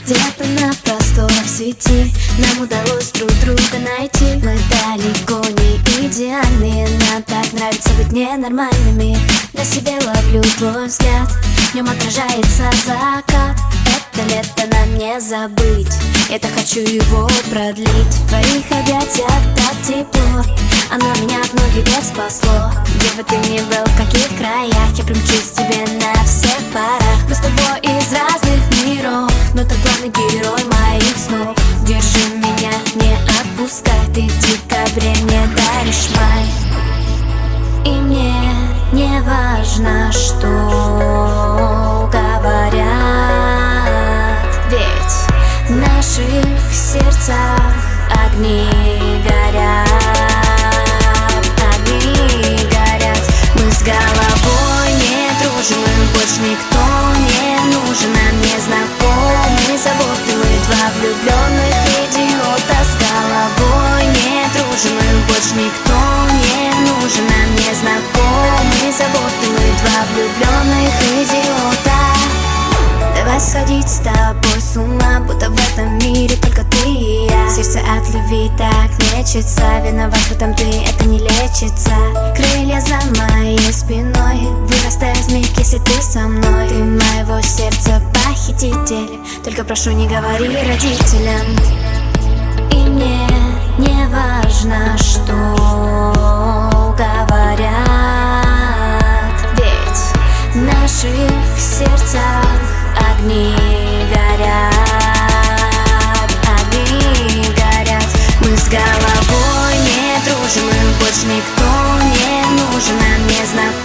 Где-то на просторах сети нам удалось друг друга найти. Мы далеко не идеальные, нам так нравится быть ненормальными. На себе ловлю твой взгляд, в нем отражается закат. Это лето нам не забыть, я так хочу его продлить. В твоих объятиях так тепло, оно меня от многих бед спасло. Где бы ты ни был, в каких краях, я примчусь к тебе на всех парах. Мы с тобой из разных миров, но ты главный герой моих снов. Держи меня, не отпускай, ты в декабре мне даришь май. И мне не важно, что говорят, ведь в наших сердцах огни горят. Огни горят. Мы с головой не дружим, и больше никто не нужен. Нам не знакомы заботы, мы два влюбленных идиота. С головой не дружим, и больше никто не нужен. Нам не знакомы заботы, мы два влюбленных идиота. Давай сходить с тобой с ума, будто в этом мире только ты и я. Сердце от любви так мечется, виноват в этом ты, это не лечится. Крылья за моей спиной, вырастая в миг, если ты со мной. Ты моего сердца похититель, только прошу, не говори родителям. И мне не важно, что говорят, ведь в наших сердцах огни горят. Огни горят. Мы с головой не дружим, и больше никто не нужен. Нам не знакомы